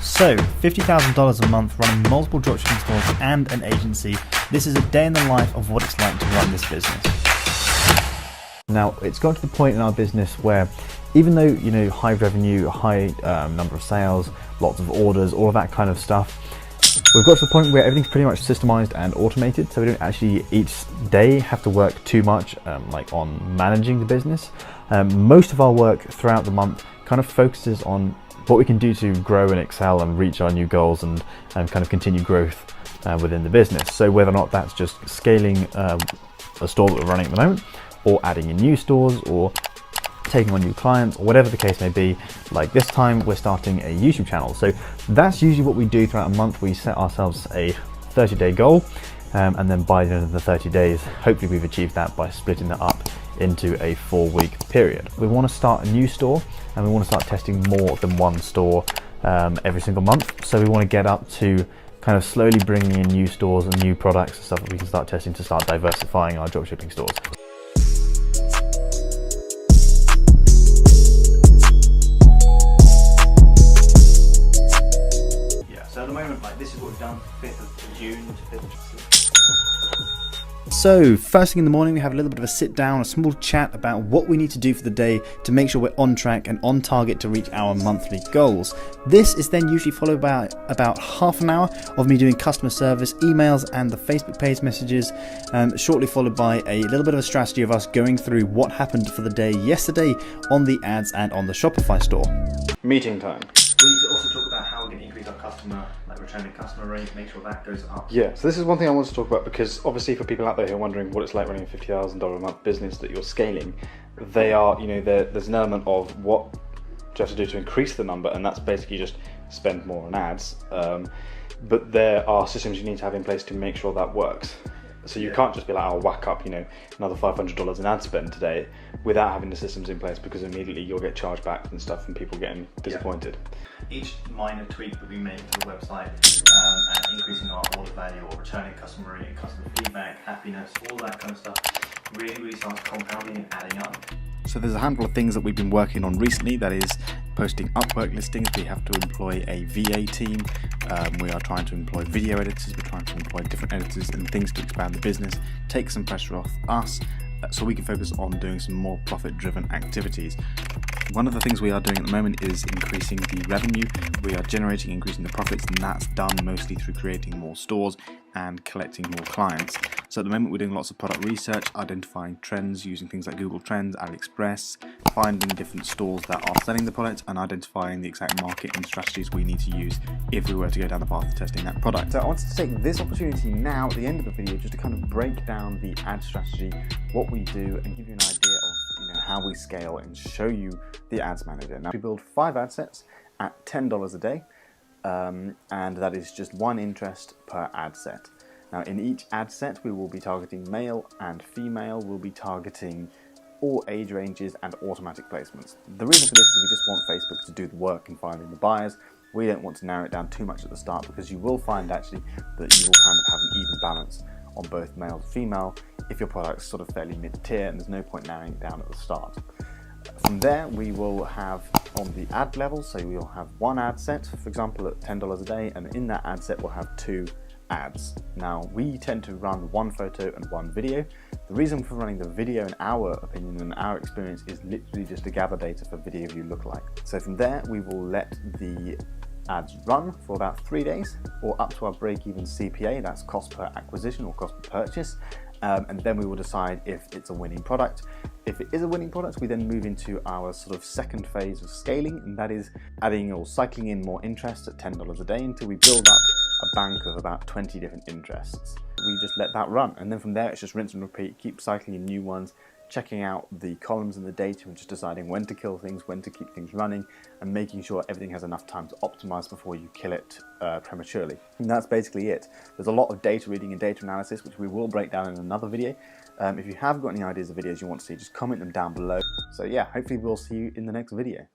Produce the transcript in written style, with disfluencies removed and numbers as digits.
So, $50,000 a month running multiple dropshipping stores and an agency. This is a day in the life of what it's like to run this business. Now, it's got to the point in our business where even though, high revenue, high number of sales, lots of orders, all of that kind of stuff, we've got to the point where everything's pretty much systemized and automated, so we don't actually each day have to work too much on managing the business. Most of our work throughout the month kind of focuses on what we can do to grow and excel and reach our new goals and kind of continue growth within the business. So whether or not that's just scaling a store that we're running at the moment, or adding in new stores, or taking on new clients, or whatever the case may be. Like this time we're starting a YouTube channel. So that's usually what we do throughout a month. We set ourselves a 30-day goal, and then by the end of the 30 days, hopefully we've achieved that by splitting that up into a 4-week period. We want to start a new store, and we want to start testing more than one store every single month. So we want to get up to kind of slowly bringing in new stores and new products and stuff that we can start testing to start diversifying our dropshipping stores. So at the moment, this is what we've done, 5th of June to 5th of So first thing in the morning, we have a little bit of a sit down, a small chat about what we need to do for the day to make sure we're on track and on target to reach our monthly goals. This is then usually followed by about half an hour of me doing customer service, emails and the Facebook page messages, shortly followed by a little bit of a strategy of us going through what happened for the day yesterday on the ads and on the Shopify store. Meeting time. We need to also talk about how we're going to increase our returning customer rate, make sure that goes up. Yeah, so this is one thing I want to talk about, because obviously for people out there who are wondering what it's like running a $50,000 a month business that you're scaling, they are, there's an element of what you have to do to increase the number, and that's basically just spend more on ads. But there are systems you need to have in place to make sure that works. So you can't just be like, I'll whack up, another $500 in ad spend today without having the systems in place, because immediately you'll get charged back and stuff and people getting disappointed. Each minor tweak that we make to the website and increasing our order value or returning customer rate, customer feedback, happiness, all that kind of stuff really starts compounding and adding up. So there's a handful of things that we've been working on recently. That is posting Upwork listings. We have to employ a VA team. We are trying to employ video editors. We're trying to employ different editors and things to expand the business, take some pressure off us, so we can focus on doing some more profit-driven activities. One of the things we are doing at the moment is increasing the revenue. We are increasing the profits, and that's done mostly through creating more stores and collecting more clients. So at the moment we're doing lots of product research, identifying trends using things like Google Trends, AliExpress, finding different stores that are selling the product, and identifying the exact marketing strategies we need to use if we were to go down the path of testing that product. So I wanted to take this opportunity now at the end of the video just to kind of break down the ad strategy, what we do, and give you an idea of how we scale and show you the ads manager. Now we build 5 ad sets at $10 a day, and that is just one interest per ad set. Now in each ad set we will be targeting male and female, we'll be targeting all age ranges and automatic placements. The reason for this is we just want Facebook to do the work in finding the buyers. We don't want to narrow it down too much at the start, because you will find actually that you will kind of have an even balance on both male and female if your product's sort of fairly mid-tier, and there's no point narrowing it down at the start. From there we will have on the ad level, so we'll have one ad set, for example at $10 a day, and in that ad set we'll have 2 ads. Now we tend to run 1 photo and 1 video. The reason for running the video, in our opinion and our experience, is literally just to gather data for video view lookalike. So from there we will let the ads run for about 3 days, or up to our break-even CPA, that's cost per acquisition or cost per purchase, and then we will decide if it's a winning product. If it is a winning product, we then move into our sort of second phase of scaling, and that is adding or cycling in more interests at $10 a day until we build up a bank of about 20 different interests. We just let that run, and then from there it's just rinse and repeat, keep cycling in new ones, checking out the columns and the data and just deciding when to kill things, when to keep things running, and making sure everything has enough time to optimize before you kill it prematurely. And that's basically it. There's a lot of data reading and data analysis, which we will break down in another video. If you have got any ideas of videos you want to see, just comment them down below. So yeah, hopefully we'll see you in the next video.